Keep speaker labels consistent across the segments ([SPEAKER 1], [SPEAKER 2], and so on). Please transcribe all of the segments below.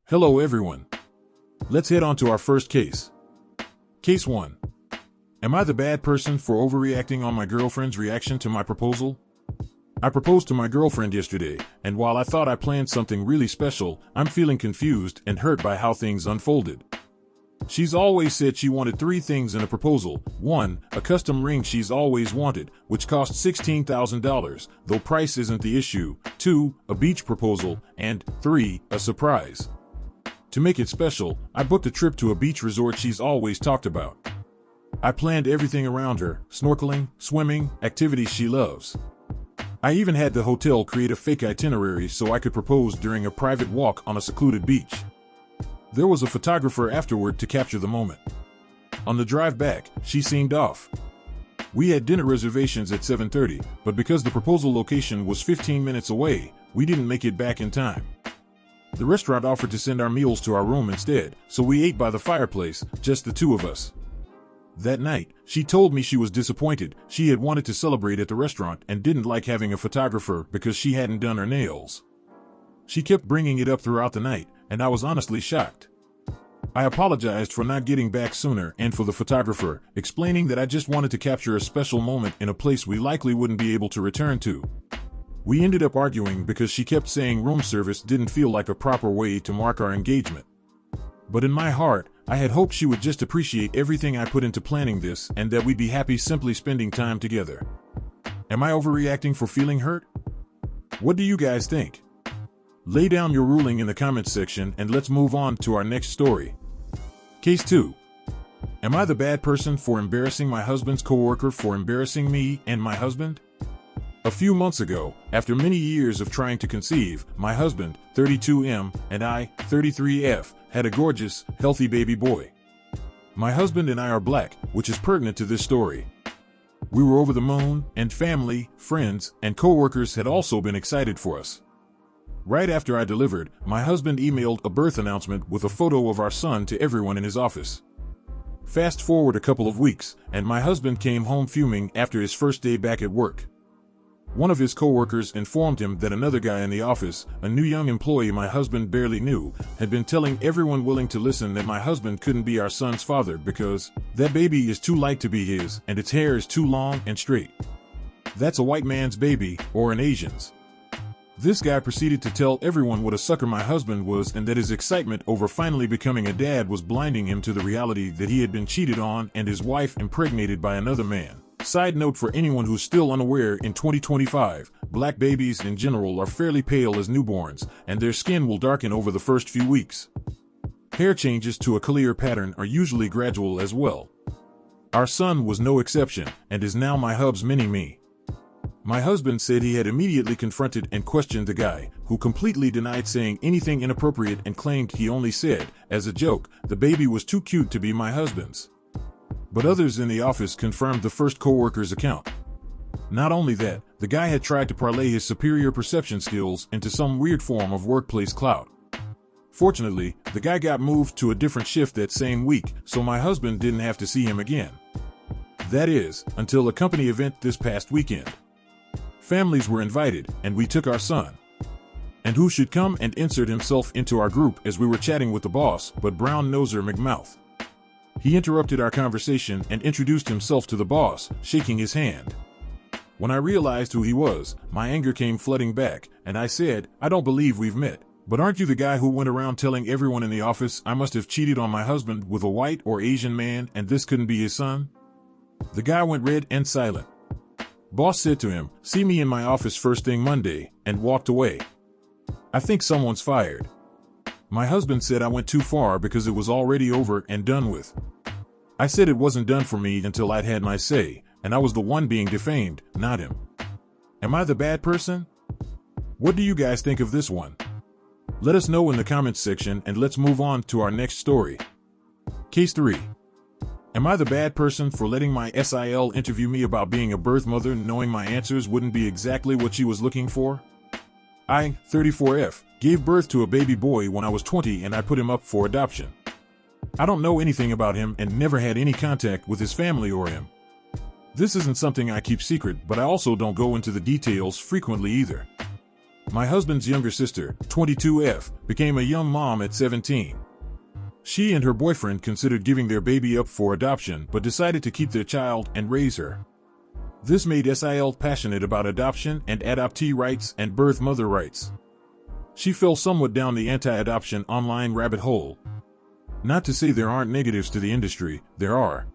[SPEAKER 1] Hello everyone. Let's head on to our first case. Case 1. Am I the bad person for overreacting on my girlfriend's reaction to my proposal? I proposed to my girlfriend yesterday, and while I thought I planned something really special, I'm feeling confused and hurt by how things unfolded. She's always said she wanted 3 things in a proposal. 1. A custom ring she's always wanted, which cost $16,000, though price isn't the issue. 2. A beach proposal. And 3. A surprise. To make it special, I booked a trip to a beach resort she's always talked about. I planned everything around her: snorkeling, swimming, activities she loves. I even had the hotel create a fake itinerary so I could propose during a private walk on a secluded beach. There was a photographer afterward to capture the moment. On the drive back, she seemed off. We had dinner reservations at 7:30, but because the proposal location was 15 minutes away, we didn't make it back in time. The restaurant offered to send our meals to our room instead, so we ate by the fireplace, just the 2 of us. That night, she told me she was disappointed. She had wanted to celebrate at the restaurant and didn't like having a photographer because she hadn't done her nails. She kept bringing it up throughout the night, and I was honestly shocked. I apologized for not getting back sooner and for the photographer, explaining that I just wanted to capture a special moment in a place we likely wouldn't be able to return to. We ended up arguing because she kept saying room service didn't feel like a proper way to mark our engagement. But in my heart, I had hoped she would just appreciate everything I put into planning this and that we'd be happy simply spending time together. Am I overreacting for feeling hurt? What do you guys think? Lay down your ruling in the comments section and let's move on to our next story. Case 2. Am I the bad person for embarrassing my husband's coworker for embarrassing me and my husband? A few months ago, after many years of trying to conceive, my husband, 32M, and I, 33F, had a gorgeous, healthy baby boy. My husband and I are black, which is pertinent to this story. We were over the moon, and family, friends, and coworkers had also been excited for us. Right after I delivered, my husband emailed a birth announcement with a photo of our son to everyone in his office. Fast forward a couple of weeks, and my husband came home fuming after his first day back at work. One of his coworkers informed him that another guy in the office, a new young employee my husband barely knew, had been telling everyone willing to listen that my husband couldn't be our son's father because that baby is too light to be his and its hair is too long and straight. That's a white man's baby, or an Asian's. This guy proceeded to tell everyone what a sucker my husband was and that his excitement over finally becoming a dad was blinding him to the reality that he had been cheated on and his wife impregnated by another man. Side note for anyone who's still unaware, in 2025, black babies in general are fairly pale as newborns, and their skin will darken over the first few weeks. Hair changes to a clear pattern are usually gradual as well. Our son was no exception, and is now my hub's mini-me. My husband said he had immediately confronted and questioned the guy, who completely denied saying anything inappropriate and claimed he only said, as a joke, the baby was too cute to be my husband's. But others in the office confirmed the first coworker's account. Not only that, the guy had tried to parlay his superior perception skills into some weird form of workplace clout. Fortunately, the guy got moved to a different shift that same week, so my husband didn't have to see him again. That is, until a company event this past weekend. Families were invited, and we took our son. And who should come and insert himself into our group as we were chatting with the boss, but Brown Noser McMouth. He interrupted our conversation and introduced himself to the boss, shaking his hand. When I realized who he was, my anger came flooding back, and I said, "I don't believe we've met. But aren't you the guy who went around telling everyone in the office I must have cheated on my husband with a white or Asian man and this couldn't be his son?" The guy went red and silent. Boss said to him, "See me in my office first thing Monday," and walked away. I think someone's fired. My husband said I went too far because it was already over and done with. I said it wasn't done for me until I'd had my say, and I was the one being defamed, not him. Am I the bad person? What do you guys think of this one? Let us know in the comments section and let's move on to our next story. Case 3. Am I the bad person for letting my SIL interview me about being a birth mother knowing my answers wouldn't be exactly what she was looking for? I, 34F, gave birth to a baby boy when I was 20 and I put him up for adoption. I don't know anything about him and never had any contact with his family or him. This isn't something I keep secret, but I also don't go into the details frequently either. My husband's younger sister, 22F, became a young mom at 17. She and her boyfriend considered giving their baby up for adoption but decided to keep their child and raise her. This made SIL passionate about adoption and adoptee rights and birth mother rights. She fell somewhat down the anti-adoption online rabbit hole. Not to say there aren't negatives to the industry, there are.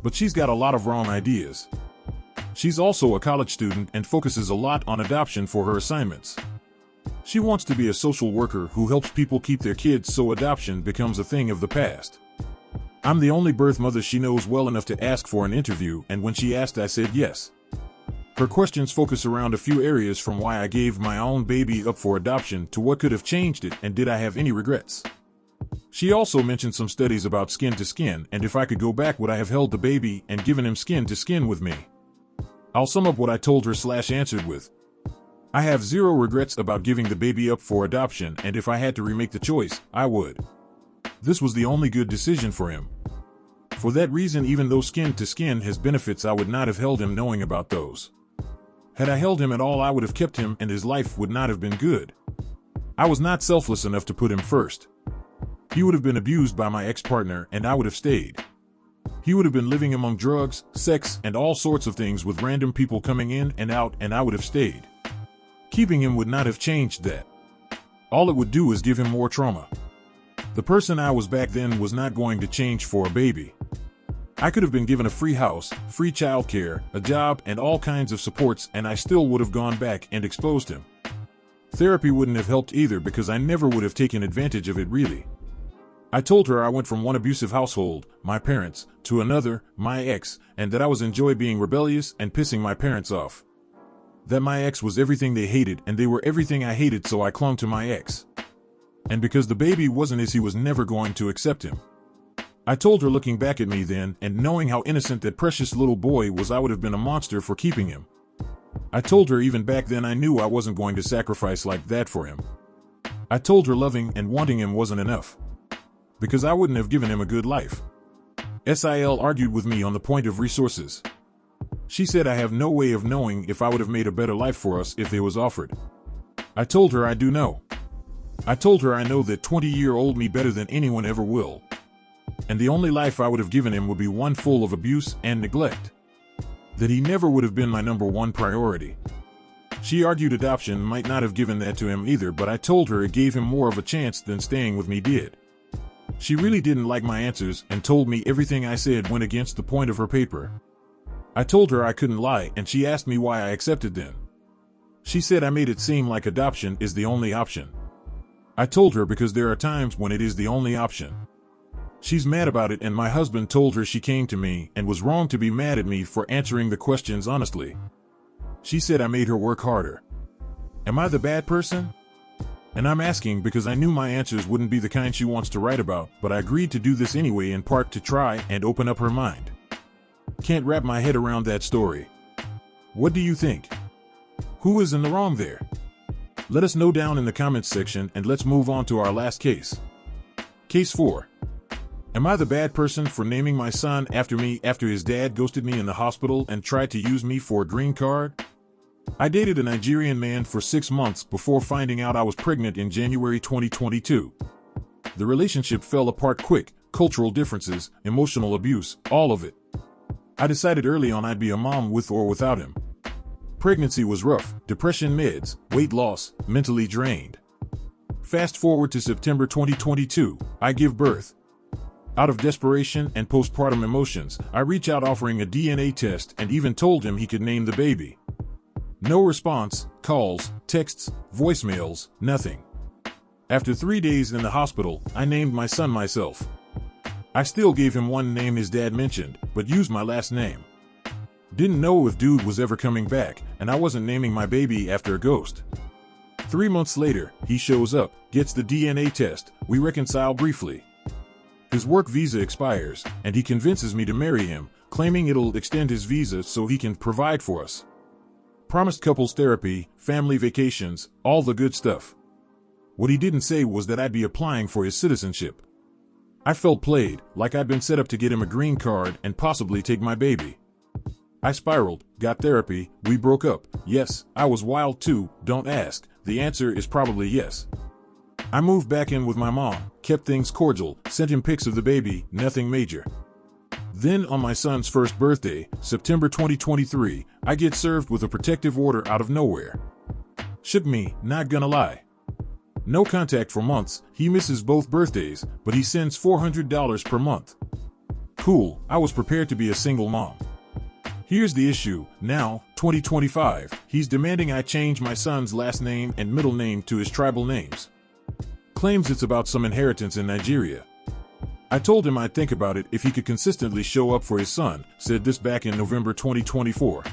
[SPEAKER 1] But she's got a lot of wrong ideas. She's also a college student and focuses a lot on adoption for her assignments. She wants to be a social worker who helps people keep their kids so adoption becomes a thing of the past. I'm the only birth mother she knows well enough to ask for an interview, and when she asked I said yes. Her questions focus around a few areas, from why I gave my own baby up for adoption to what could have changed it and did I have any regrets. She also mentioned some studies about skin to skin, and if I could go back would I have held the baby and given him skin to skin with me. I'll sum up what I told her/answered with. I have zero regrets about giving the baby up for adoption, and if I had to remake the choice, I would. This was the only good decision for him. For that reason, even though skin to skin has benefits, I would not have held him knowing about those. Had I held him at all, I would have kept him and his life would not have been good. I was not selfless enough to put him first. He would have been abused by my ex-partner and I would have stayed. He would have been living among drugs, sex, and all sorts of things with random people coming in and out, and I would have stayed. Keeping him would not have changed that. All it would do is give him more trauma. The person I was back then was not going to change for a baby. I could have been given a free house, free childcare, a job, and all kinds of supports, and I still would have gone back and exposed him. Therapy wouldn't have helped either because I never would have taken advantage of it really. I told her I went from one abusive household, my parents, to another, my ex, and that I was enjoy being rebellious and pissing my parents off. That my ex was everything they hated and they were everything I hated, so I clung to my ex. And because the baby wasn't his, he was never going to accept him. I told her, looking back at me then and knowing how innocent that precious little boy was, I would have been a monster for keeping him. I told her even back then I knew I wasn't going to sacrifice like that for him. I told her loving and wanting him wasn't enough, because I wouldn't have given him a good life. SIL argued with me on the point of resources. She said I have no way of knowing if I would have made a better life for us if it was offered. I told her I do know. I told her I know that 20-year-old me better than anyone ever will. And the only life I would have given him would be one full of abuse and neglect. That he never would have been my number one priority. She argued adoption might not have given that to him either, but I told her it gave him more of a chance than staying with me did. She really didn't like my answers and told me everything I said went against the point of her paper. I told her I couldn't lie, and she asked me why I accepted then. She said I made it seem like adoption is the only option. I told her because there are times when it is the only option. She's mad about it, and my husband told her she came to me and was wrong to be mad at me for answering the questions honestly. She said I made her work harder. Am I the bad person? And I'm asking because I knew my answers wouldn't be the kind she wants to write about, but I agreed to do this anyway, in part to try and open up her mind. Can't wrap my head around that story. What do you think? Who is in the wrong there? Let us know down in the comments section, and let's move on to our last case. Case 4. Am I the bad person for naming my son after me after his dad ghosted me in the hospital and tried to use me for a green card? I dated a Nigerian man for 6 months before finding out I was pregnant in January 2022. The relationship fell apart quick, cultural differences, emotional abuse, all of it. I decided early on I'd be a mom with or without him. Pregnancy was rough, depression meds, weight loss, mentally drained. Fast forward to September 2022, I give birth. Out of desperation and postpartum emotions, I reach out offering a DNA test and even told him he could name the baby. No response, calls, texts, voicemails, nothing. After 3 days in the hospital, I named my son myself. I still gave him one name his dad mentioned, but used my last name. Didn't know if dude was ever coming back, and I wasn't naming my baby after a ghost. 3 months later, he shows up, gets the DNA test, we reconcile briefly. His work visa expires, and he convinces me to marry him, claiming it'll extend his visa so he can provide for us. Promised couples therapy, family vacations, all the good stuff. What he didn't say was that I'd be applying for his citizenship. I felt played, like I'd been set up to get him a green card and possibly take my baby. I spiraled, got therapy, we broke up. Yes, I was wild too, don't ask. the answer is probably yes. I moved back in with my mom, kept things cordial, sent him pics of the baby, nothing major. Then on my son's first birthday, September 2023, I get served with a protective order out of nowhere. Shook me, not gonna lie. No contact for months, he misses both birthdays, but he sends $400 per month. Cool, I was prepared to be a single mom. Here's the issue, now, 2025, he's demanding I change my son's last name and middle name to his tribal names. Claims it's about some inheritance in Nigeria. I told him I'd think about it if he could consistently show up for his son, said this back in November 2024.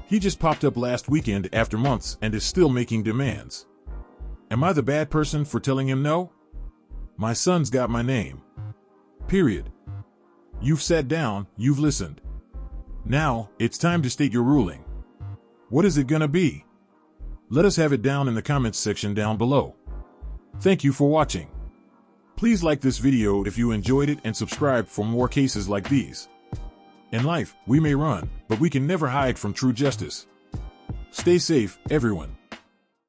[SPEAKER 1] He just popped up last weekend after months and is still making demands. Am I the bad person for telling him no? My son's got my name. Period. You've sat down, you've listened. Now, it's time to state your ruling. What is it gonna be? Let us have it down in the comments section down below. Thank you for watching. Please like this video if you enjoyed it and subscribe for more cases like these. In life, we may run, but we can never hide from true justice. Stay safe, everyone.